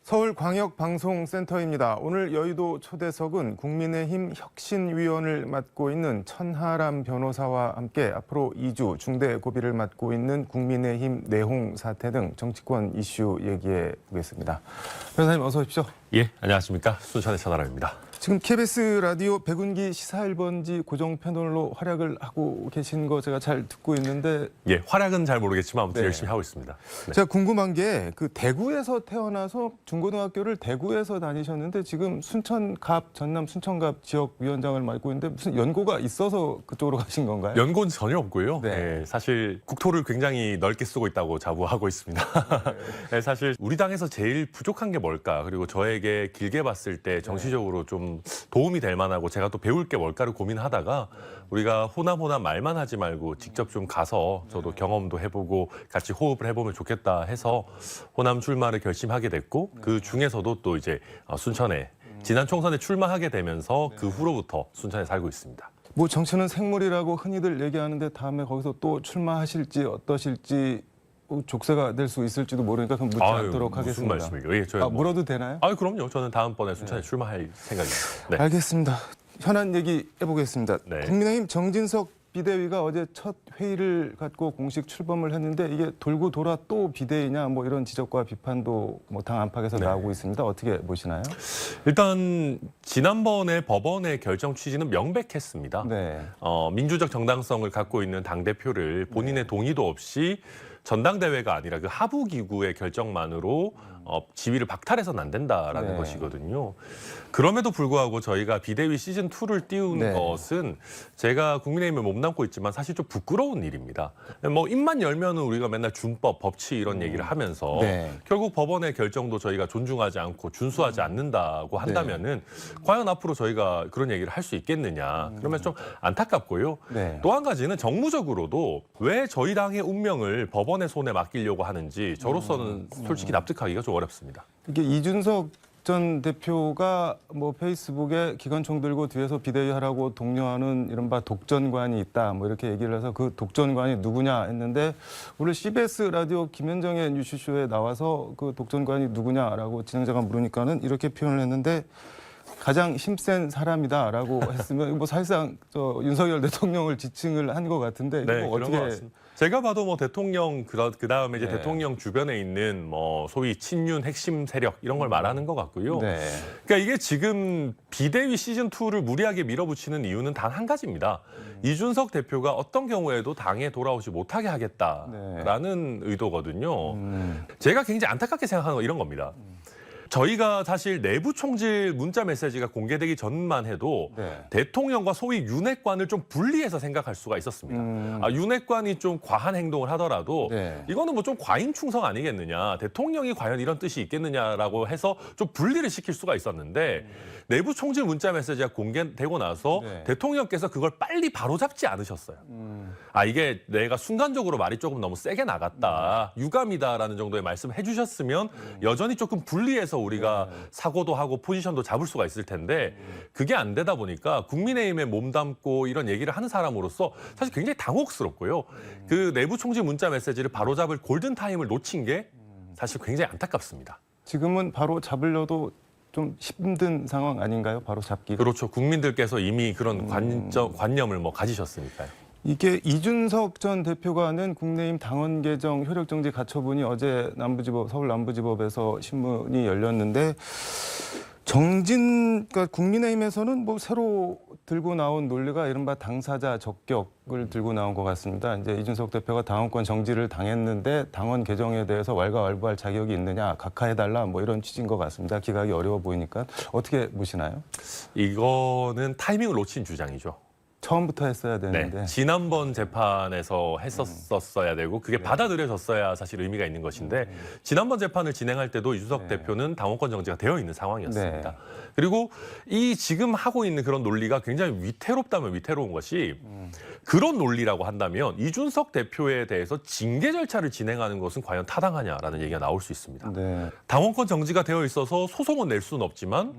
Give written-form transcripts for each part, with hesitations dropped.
서울광역방송센터입니다. 오늘 여의도 초대석은 국민의힘 혁신위원을 맡고 있는 천하람 변호사와 함께 앞으로 2주 중대 고비를 맡고 있는 국민의힘 내홍 사태 등 정치권 이슈 얘기해 보겠습니다. 변호사님 어서 오십시오. 예, 안녕하십니까. 순천의 천하람입니다. 지금 KBS 라디오 백운기 시사 1번지 고정 패널로 활약을 하고 계신 거 제가 잘 듣고 있는데 예, 활약은 잘 모르겠지만 아무튼 네. 열심히 하고 있습니다. 네. 제가 궁금한 게 그 대구에서 태어나서 중고등학교를 대구에서 다니셨는데 지금 순천갑, 전남 순천갑 지역위원장을 맡고 있는데 무슨 연고가 있어서 그쪽으로 가신 건가요? 연고는 전혀 없고요. 네. 네, 사실 국토를 굉장히 넓게 쓰고 있다고 자부하고 있습니다. 네, 사실 우리 당에서 제일 부족한 게 뭘까? 그리고 저에게 길게 봤을 때 정치적으로 좀 도움이 될 만하고 제가 또 배울 게 뭘까를 고민하다가 우리가 호남 말만 하지 말고 직접 좀 가서 저도 경험도 해보고 같이 호흡을 해보면 좋겠다 해서 호남 출마를 결심하게 됐고 그 중에서도 또 이제 순천에 지난 총선에 출마하게 되면서 그 후로부터 순천에 살고 있습니다. 뭐 정치는 생물이라고 흔히들 얘기하는데 다음에 거기서 또 출마하실지 어떠실지 족쇄가 될 수 있을지도 모르니까 그럼 묻지 않도록 하겠습니다. 무슨 말씀이에요? 예, 저희 물어도 되나요? 그럼요. 저는 다음번에 순천에 출마할 생각입니다. 네. 알겠습니다. 현안 얘기 해보겠습니다. 네. 국민의힘 정진석 비대위가 어제 첫 회의를 갖고 공식 출범을 했는데 이게 돌고 돌아 또 비대위냐 뭐 이런 지적과 비판도 뭐 당 안팎에서 나오고 있습니다. 어떻게 보시나요? 일단 지난번에 법원의 결정 취지는 명백했습니다. 네. 민주적 정당성을 갖고 있는 당대표를 본인의 동의도 없이 전당대회가 아니라 그 하부기구의 결정만으로 지위를 박탈해서는 안 된다라는 네. 것이거든요. 그럼에도 불구하고 저희가 비대위 시즌2를 띄운 네. 것은 제가 국민의힘에 몸담고 있지만 사실 좀 부끄러운 일입니다. 뭐 입만 열면은 우리가 맨날 준법, 법치 이런 얘기를 하면서 네. 결국 법원의 결정도 저희가 존중하지 않고 준수하지 않는다고 한다면은 과연 앞으로 저희가 그런 얘기를 할 수 있겠느냐. 그러면 좀 안타깝고요. 네. 또 한 가지는 정무적으로도 왜 저희 당의 운명을 법원의 손에 맡기려고 하는지 저로서는 솔직히 납득하기가 좀 어렵습니다. 이게 이준석 전 대표가 뭐 페이스북에 기관총 들고 뒤에서 비대위하라고 독려하는 이른바 독전관이 있다 뭐 이렇게 얘기를 해서 그 독전관이 누구냐 했는데 오늘 CBS 라디오 김현정의 뉴스쇼에 나와서 그 독전관이 누구냐라고 진행자가 물으니까는 이렇게 표현을 했는데 가장 힘센 사람이다라고 했으면 뭐 사실상 윤석열 대통령을 지칭을 한 것 같은데 이거 네, 뭐 그런 것 어떻게 같습니다. 제가 봐도 뭐 대통령 그 다음에 이제 네. 대통령 주변에 있는 뭐 소위 친윤 핵심 세력 이런 걸 말하는 것 같고요. 네. 그러니까 이게 지금 비대위 시즌2를 무리하게 밀어붙이는 이유는 단 한 가지입니다. 이준석 대표가 어떤 경우에도 당에 돌아오지 못하게 하겠다라는 의도거든요. 제가 굉장히 안타깝게 생각하는 건 이런 겁니다. 저희가 사실 내부 총질 문자 메시지가 공개되기 전만 해도 네. 대통령과 소위 윤핵관을 좀 분리해서 생각할 수가 있었습니다. 윤핵관이 좀 과한 행동을 하더라도 네. 이거는 뭐 좀 과잉 충성 아니겠느냐. 대통령이 과연 이런 뜻이 있겠느냐라고 해서 좀 분리를 시킬 수가 있었는데 내부 총질 문자 메시지가 공개되고 나서 네. 대통령께서 그걸 빨리 바로잡지 않으셨어요. 이게 내가 순간적으로 말이 조금 너무 세게 나갔다. 유감이다라는 정도의 말씀을 해주셨으면 여전히 조금 분리해서 우리가 사고도 하고 포지션도 잡을 수가 있을 텐데 그게 안 되다 보니까 국민의힘에 몸담고 이런 얘기를 하는 사람으로서 사실 굉장히 당혹스럽고요. 그 내부 총질 문자 메시지를 바로잡을 골든타임을 놓친 게 사실 굉장히 안타깝습니다. 지금은 바로 잡으려도 좀 힘든 상황 아닌가요? 바로 잡기가. 그렇죠. 국민들께서 이미 그런 관념을 뭐 가지셨으니까요. 이게 이준석 전 대표가 낸 국민의힘 당원 개정 효력정지 가처분이 어제 서울 남부지법에서 신문이 열렸는데 그러니까 국민의힘에서는 뭐 새로 들고 나온 논리가 이른바 당사자 적격을 들고 나온 것 같습니다. 이제 이준석 대표가 당원권 정지를 당했는데 당원 개정에 대해서 왈가왈부할 자격이 있느냐, 각하해달라 뭐 이런 취지인 것 같습니다. 기각이 어려워 보이니까 어떻게 보시나요? 이거는 타이밍을 놓친 주장이죠. 처음부터 했어야 되는데. 네, 지난번 재판에서 했었어야 되고 그게 받아들여졌어야 사실 의미가 있는 것인데 지난번 재판을 진행할 때도 이준석 대표는 당원권 정지가 되어 있는 상황이었습니다. 네. 그리고 이 지금 하고 있는 그런 논리가 굉장히 위태롭다면 위태로운 것이 그런 논리라고 한다면 이준석 대표에 대해서 징계 절차를 진행하는 것은 과연 타당하냐라는 얘기가 나올 수 있습니다. 네. 당원권 정지가 되어 있어서 소송은 낼 수는 없지만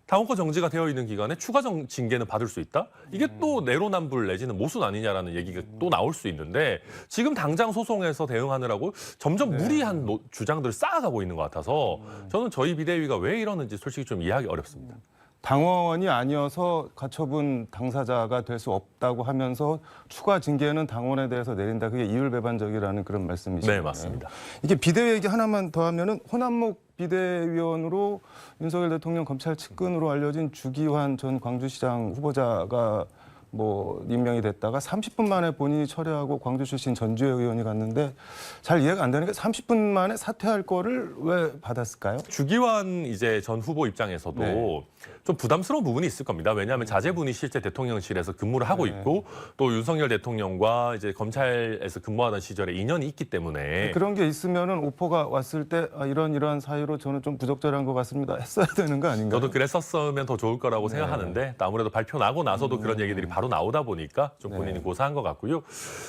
당원권 정지가 되어 있는 기간에 추가 징계는 받을 수 있다? 이게 또 내로남불 내지는 모순 아니냐라는 얘기가 또 나올 수 있는데 지금 당장 소송에서 대응하느라고 점점 무리한 주장들을 쌓아가고 있는 것 같아서 저는 저희 비대위가 왜 이러는지 솔직히 좀 이해하기 어렵습니다. 당원이 아니어서 가처분 당사자가 될 수 없다고 하면서 추가 징계는 당원에 대해서 내린다. 그게 이율배반적이라는 그런 말씀이시죠. 네, 맞습니다. 이게 비대위 얘기 하나만 더 하면은 호남목 비대위원으로 윤석열 대통령 검찰 측근으로 알려진 주기환 전 광주시장 후보자가 뭐 임명이 됐다가 30분 만에 본인이 철회하고 광주 출신 전주의 의원이 갔는데 잘 이해가 안 되는 게 30분 만에 사퇴할 거를 왜 받았을까요? 주기환 이제 전 후보 입장에서도 네. 좀 부담스러운 부분이 있을 겁니다. 왜냐하면 자제분이 실제 대통령실에서 근무를 하고 있고 또 윤석열 대통령과 이제 검찰에서 근무하던 시절에 인연이 있기 때문에 그런 게 있으면은 오퍼가 왔을 때 이런 사유로 저는 좀 부적절한 것 같습니다. 했어야 되는 거 아닌가요? 저도 그랬었으면 더 좋을 거라고 생각하는데 또 아무래도 발표 나고 나서도 그런 얘기들이 바로 나오다 보니까 좀 본인이 고사한 것 같고요.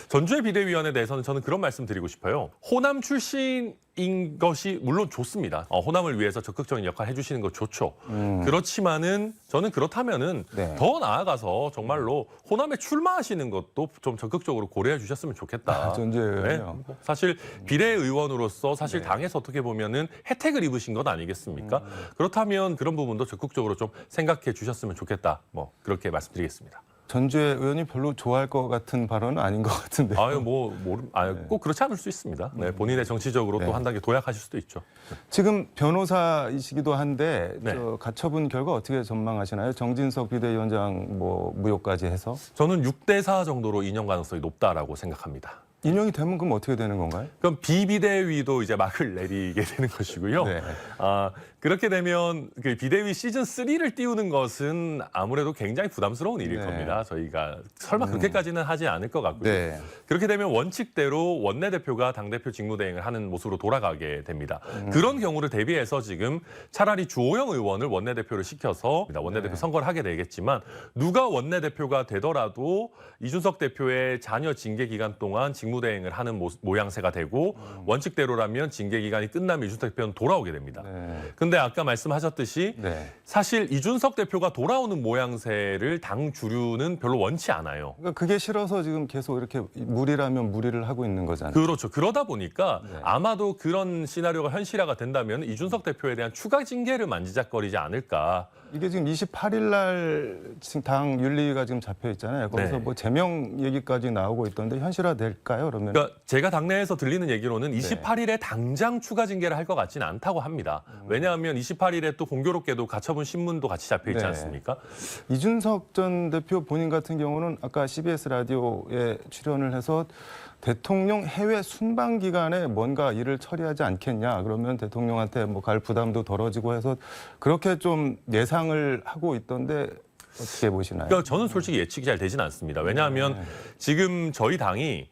전주의 비대위원에 대해서는 저는 그런 말씀 드리고 싶어요. 호남 출신인 것이 물론 좋습니다. 호남을 위해서 적극적인 역할을 해주시는 거 좋죠. 그렇지만은 저는 그렇다면은 네. 더 나아가서 정말로 호남에 출마하시는 것도 좀 적극적으로 고려해 주셨으면 좋겠다. 전주의 의원이요? 뭐 사실 비례의원으로서 사실 당에서 어떻게 보면은 혜택을 입으신 것 아니겠습니까? 그렇다면 그런 부분도 적극적으로 좀 생각해 주셨으면 좋겠다. 뭐 그렇게 말씀드리겠습니다. 전주의 의원이 별로 좋아할 것 같은 발언은 아닌 것 같은데. 꼭 그렇지 않을 수 있습니다. 네, 본인의 정치적으로 또 한 단계 도약하실 수도 있죠. 지금 변호사이시기도 한데 네. 저 가처분 결과 어떻게 전망하시나요? 정진석 비대위원장 뭐 무효까지 해서 저는 6대4 정도로 인용 가능성이 높다라고 생각합니다. 인용이 되면 그럼 어떻게 되는 건가요? 그럼 비비대위도 이제 막을 내리게 되는 것이고요. 네. 그렇게 되면 그 비대위 시즌 3를 띄우는 것은 아무래도 굉장히 부담스러운 일일 네. 겁니다. 저희가 설마 그렇게까지는 하지 않을 것 같고요. 네. 그렇게 되면 원칙대로 원내대표가 당대표 직무대행을 하는 모습으로 돌아가게 됩니다. 그런 경우를 대비해서 지금 차라리 주호영 의원을 원내대표를 시켜서 원내대표 선거를 하게 되겠지만 누가 원내대표가 되더라도 이준석 대표의 잔여 징계 기간 동안 직무대행을 하는 모양새가 되고 원칙대로라면 징계 기간이 끝나면 이준석 대표는 돌아오게 됩니다. 근데 아까 말씀하셨듯이 사실 이준석 대표가 돌아오는 모양새를 당 주류는 별로 원치 않아요. 그러니까 그게 싫어서 지금 계속 이렇게 무리라면 무리를 하고 있는 거잖아요. 그렇죠. 그러다 보니까 아마도 그런 시나리오가 현실화가 된다면 이준석 대표에 대한 추가 징계를 만지작거리지 않을까. 이게 지금 28일 날 지금 당 윤리가 지금 잡혀 있잖아요. 거기서 뭐 제명 얘기까지 나오고 있던데 현실화 될까요? 그러면? 그러니까 제가 당내에서 들리는 얘기로는 28일에 당장 추가 징계를 할 것 같지는 않다고 합니다. 왜냐하면 28일에 또 공교롭게도 가처분 신문도 같이 잡혀 있지 않습니까? 이준석 전 대표 본인 같은 경우는 아까 CBS 라디오에 출연을 해서 대통령 해외 순방 기간에 뭔가 일을 처리하지 않겠냐. 그러면 대통령한테 뭐 갈 부담도 덜어지고 해서 그렇게 좀 예상을 하고 있던데 어떻게 보시나요? 그러니까 저는 솔직히 예측이 잘 되진 않습니다. 왜냐하면 지금 저희 당이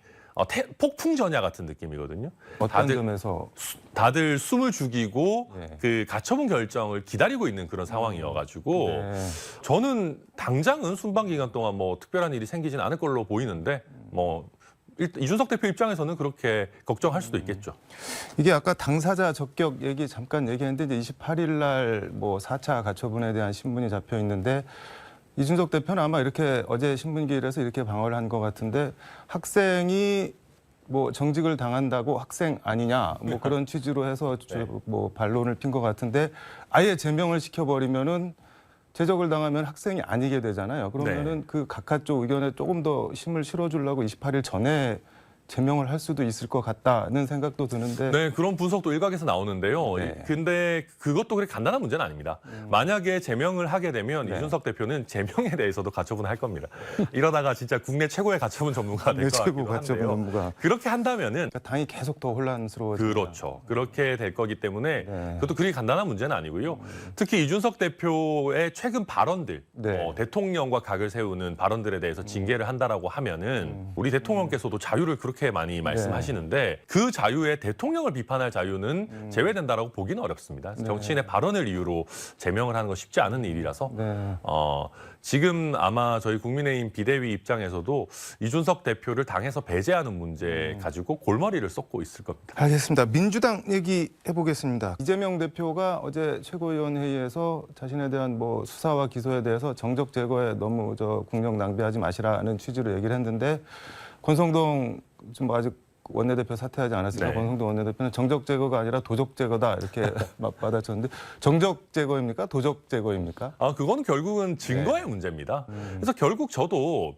폭풍 전야 같은 느낌이거든요. 어떤 점에서? 다들 숨을 죽이고 그 가처분 결정을 기다리고 있는 그런 상황이어가지고 저는 당장은 순방 기간 동안 뭐 특별한 일이 생기진 않을 걸로 보이는데 뭐 이준석 대표 입장에서는 그렇게 걱정할 수도 있겠죠. 이게 아까 당사자 적격 얘기 잠깐 얘기했는데 이제 28일 날 뭐 4차 가처분에 대한 신문이 잡혀 있는데 이준석 대표는 아마 이렇게 어제 신문기일에서 이렇게 방어를 한 것 같은데 학생이 뭐 정직을 당한다고 학생 아니냐 뭐 그런 취지로 해서 뭐 반론을 핀 것 같은데 아예 제명을 시켜버리면은 제적을 당하면 학생이 아니게 되잖아요. 그러면은 그 각하 쪽 의견에 조금 더 힘을 실어주려고 28일 전에 제명을 할 수도 있을 것 같다는 생각도 드는데. 네, 그런 분석도 일각에서 나오는데요. 근데 그것도 그렇게 간단한 문제는 아닙니다. 만약에 제명을 하게 되면 이준석 대표는 제명에 대해서도 가처분을 할 겁니다. 이러다가 진짜 국내 최고의 가처분 전문가가 될 것 같기도 가처분 한데요. 전문가. 그렇게 한다면은 그러니까 당이 계속 더 혼란스러워지죠. 그렇죠. 그렇게 될 거기 때문에 그것도 그리 간단한 문제는 아니고요. 특히 이준석 대표의 최근 발언들, 대통령과 각을 세우는 발언들에 대해서 징계를 한다라고 하면은 우리 대통령께서도 자유를 그렇게 이렇게 많이 말씀하시는데 그 자유에 대통령을 비판할 자유는 제외된다라고 보기는 어렵습니다. 정치인의 발언을 이유로 제명을 하는 건 쉽지 않은 일이라서 지금 아마 저희 국민의힘 비대위 입장에서도 이준석 대표를 당에서 배제하는 문제 가지고 골머리를 쏟고 있을 겁니다. 알겠습니다. 민주당 얘기해 보겠습니다. 이재명 대표가 어제 최고위원회의에서 자신에 대한 뭐 수사와 기소에 대해서 정적 제거에 너무 국력 낭비하지 마시라는 취지로 얘기를 했는데 권성동 좀 아직 원내대표 사퇴하지 않았으니까 권성동 원내대표는 정적 제거가 아니라 도적 제거다 이렇게 맞받아쳤는데 정적 제거입니까? 도적 제거입니까? 그건 결국은 증거의 문제입니다. 그래서 결국 저도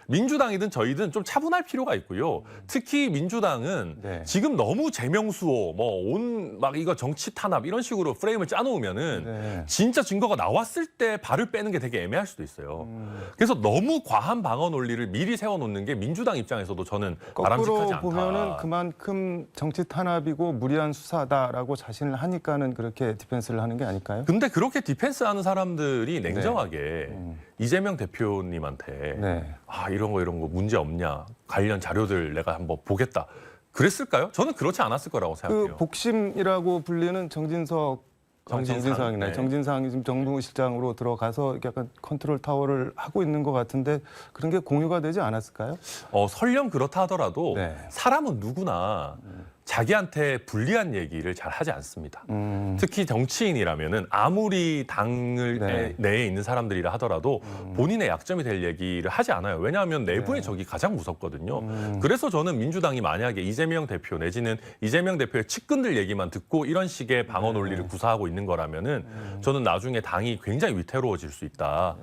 민주당이든 저희든 좀 차분할 필요가 있고요. 특히 민주당은 지금 너무 재명수호, 막 이거 정치 탄압 이런 식으로 프레임을 짜놓으면은 진짜 증거가 나왔을 때 발을 빼는 게 되게 애매할 수도 있어요. 그래서 너무 과한 방어 논리를 미리 세워놓는 게 민주당 입장에서도 저는 바람직하지 않다. 거꾸로 보면은 그만큼 정치 탄압이고 무리한 수사다라고 자신을 하니까는 그렇게 디펜스를 하는 게 아닐까요? 근데 그렇게 디펜스하는 사람들이 냉정하게 이재명 대표님한테 이런 거 문제 없냐, 관련 자료들 내가 한번 보겠다 그랬을까요? 저는 그렇지 않았을 거라고 생각해요. 그 복심이라고 불리는 정진상이네. 정진상이 지금 정무실장으로 들어가서 약간 컨트롤 타워를 하고 있는 것 같은데 그런 게 공유가 되지 않았을까요? 설령 그렇다 하더라도 사람은 누구나 자기한테 불리한 얘기를 잘 하지 않습니다. 특히 정치인이라면은 아무리 당을 내에 있는 사람들이라 하더라도 본인의 약점이 될 얘기를 하지 않아요. 왜냐하면 내부의 적이 가장 무섭거든요. 그래서 저는 민주당이 만약에 이재명 대표 내지는 이재명 대표의 측근들 얘기만 듣고 이런 식의 방어 논리를 구사하고 있는 거라면은 저는 나중에 당이 굉장히 위태로워질 수 있다.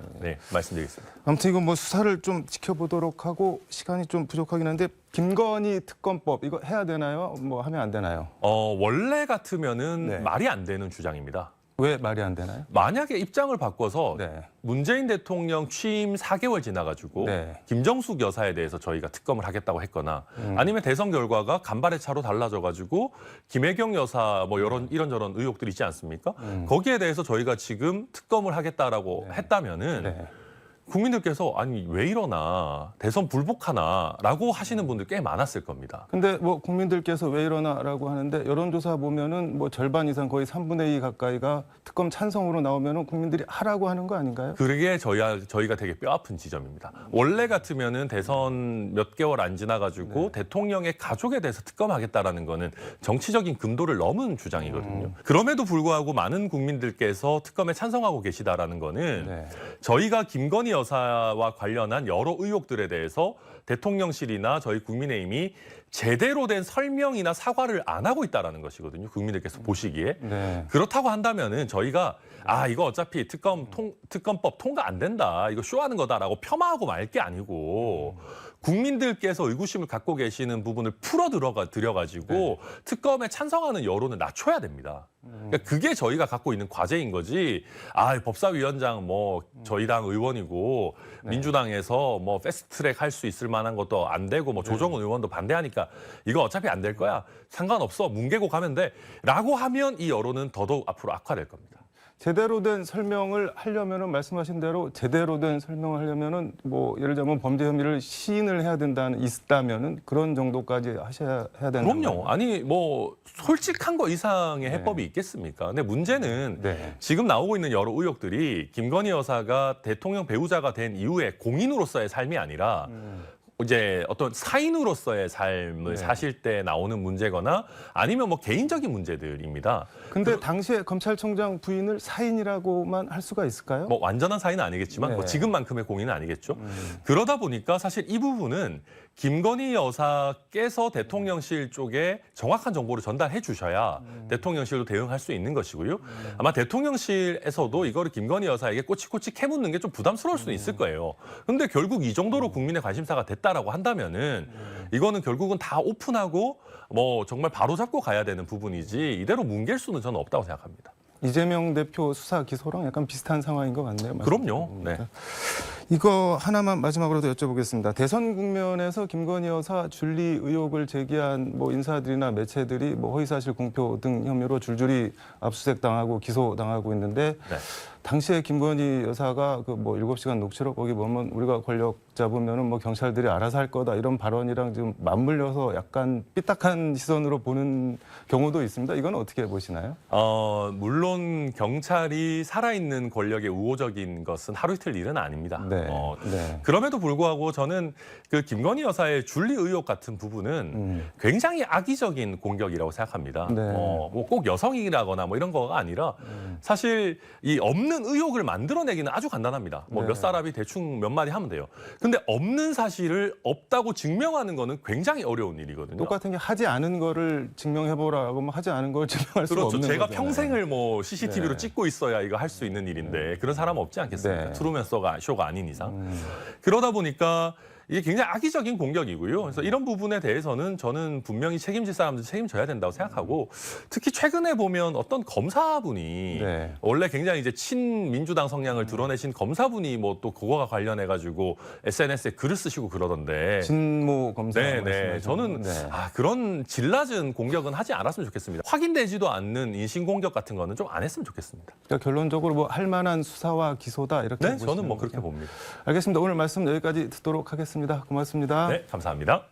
말씀드리겠습니다. 아무튼 이거 뭐 수사를 좀 지켜보도록 하고 시간이 좀 부족하긴 한데 김건희 특검법 이거 해야 되나요? 뭐 하면 안 되나요? 원래 같으면은 말이 안 되는 주장입니다. 왜 말이 안 되나요? 만약에 입장을 바꿔서 문재인 대통령 취임 4개월 지나가지고 김정숙 여사에 대해서 저희가 특검을 하겠다고 했거나 아니면 대선 결과가 간발의 차로 달라져가지고 김혜경 여사 뭐 이런저런 의혹들이 있지 않습니까? 거기에 대해서 저희가 지금 특검을 하겠다라고 했다면은 국민들께서 아니 왜 이러나 대선 불복하나라고 하시는 분들 꽤 많았을 겁니다. 근데 뭐 국민들께서 왜 이러나라고 하는데 여론조사 보면은 뭐 절반 이상 거의 3분의 2 가까이가 특검 찬성으로 나오면은 국민들이 하라고 하는 거 아닌가요? 그게 저희가 되게 뼈아픈 지점입니다. 원래 같으면은 대선 몇 개월 안 지나가지고 대통령의 가족에 대해서 특검하겠다라는 거는 정치적인 금도를 넘은 주장이거든요. 그럼에도 불구하고 많은 국민들께서 특검에 찬성하고 계시다라는 거는 저희가 김건희 여사와 관련한 여러 의혹들에 대해서 대통령실이나 저희 국민의힘이 제대로 된 설명이나 사과를 안 하고 있다는 것이거든요. 국민들께서 보시기에. 그렇다고 한다면은 저희가 이거 어차피 특검법 통과 안 된다. 이거 쇼하는 거다라고 폄하하고 말 게 아니고 국민들께서 의구심을 갖고 계시는 부분을 들여가지고 특검에 찬성하는 여론을 낮춰야 됩니다. 그러니까 그게 저희가 갖고 있는 과제인 거지. 법사위원장 뭐 저희 당 의원이고 민주당에서 뭐 패스트트랙 할 수 있을 만한 것도 안 되고 뭐 조정은 의원도 반대하니까 이거 어차피 안 될 거야. 상관없어. 뭉개고 가면 돼.라고 하면 이 여론은 더더욱 앞으로 악화될 겁니다. 제대로 된 설명을 하려면은 말씀하신 대로 제대로 된 설명을 하려면은 뭐 예를 들면 범죄 혐의를 시인을 해야 있다면은 그런 정도까지 해야 되는 그럼요. 건가요? 아니 뭐 솔직한 거 이상의 해법이 있겠습니까? 근데 문제는 지금 나오고 있는 여러 의혹들이 김건희 여사가 대통령 배우자가 된 이후에 공인으로서의 삶이 아니라 이제 어떤 사인으로서의 삶을 사실 때 나오는 문제거나 아니면 뭐 개인적인 문제들입니다. 근데 당시에 검찰총장 부인을 사인이라고만 할 수가 있을까요? 뭐 완전한 사인은 아니겠지만 뭐 지금만큼의 공인은 아니겠죠. 그러다 보니까 사실 이 부분은 김건희 여사께서 대통령실 쪽에 정확한 정보를 전달해 주셔야 대통령실도 대응할 수 있는 것이고요. 아마 대통령실에서도 이거를 김건희 여사에게 꼬치꼬치 캐묻는 게 좀 부담스러울 수는 있을 거예요. 근데 결국 이 정도로 국민의 관심사가 됐다라고 한다면은 이거는 결국은 다 오픈하고 뭐 정말 바로잡고 가야 되는 부분이지 이대로 뭉갤 수는 저는 없다고 생각합니다. 이재명 대표 수사 기소랑 약간 비슷한 상황인 것 같네요. 그럼요. 이거 하나만 마지막으로도 여쭤보겠습니다. 대선 국면에서 김건희 여사 줄리 의혹을 제기한 뭐 인사들이나 매체들이 뭐 허위사실 공표 등 혐의로 줄줄이 압수수색 당하고 기소당하고 있는데 당시에 김건희 여사가 그 뭐 7시간 녹취록 거기 보면 우리가 권력 잡으면은 뭐 경찰들이 알아서 할 거다 이런 발언이랑 지금 맞물려서 약간 삐딱한 시선으로 보는 경우도 있습니다. 이건 어떻게 보시나요? 물론 경찰이 살아있는 권력의 우호적인 것은 하루 이틀 일은 아닙니다. 네. 네. 그럼에도 불구하고 저는 그 김건희 여사의 줄리 의혹 같은 부분은 굉장히 악의적인 공격이라고 생각합니다. 네. 뭐 꼭 여성이라거나 뭐 이런 거가 아니라 사실 이 없는 의혹을 만들어내기는 아주 간단합니다. 뭐 네. 몇 사람이 대충 몇 마디 하면 돼요. 근데 없는 사실을 없다고 증명하는 거는 굉장히 어려운 일이거든요. 똑같은 게 하지 않은 거를 증명해보라고 하면 하지 않은 걸 증명할 수가 그렇죠. 없는 제가 거잖아요. 평생을 뭐 CCTV로 네. 찍고 있어야 이거 할 수 있는 일인데 그런 사람은 없지 않겠습니까? 네. 트루먼 쇼가 아닌 이상. 그러다 보니까 이게 굉장히 악의적인 공격이고요. 그래서 이런 부분에 대해서는 저는 분명히 책임질 사람들 책임져야 된다고 생각하고 특히 최근에 보면 어떤 검사분이 네. 원래 굉장히 이제 친민주당 성향을 드러내신 검사분이 뭐 또 그거와 관련해 가지고 SNS에 글을 쓰시고 그러던데. 진모 검사. 네네. 저는 그런 질 낮은 공격은 하지 않았으면 좋겠습니다. 확인되지도 않는 인신 공격 같은 거는 좀 안 했으면 좋겠습니다. 그러니까 결론적으로 뭐 할 만한 수사와 기소다 이렇게 네, 보시는 저는 뭐 거죠? 그렇게 봅니다. 알겠습니다. 오늘 말씀 여기까지 듣도록 하겠습니다. 고맙습니다. 네, 감사합니다.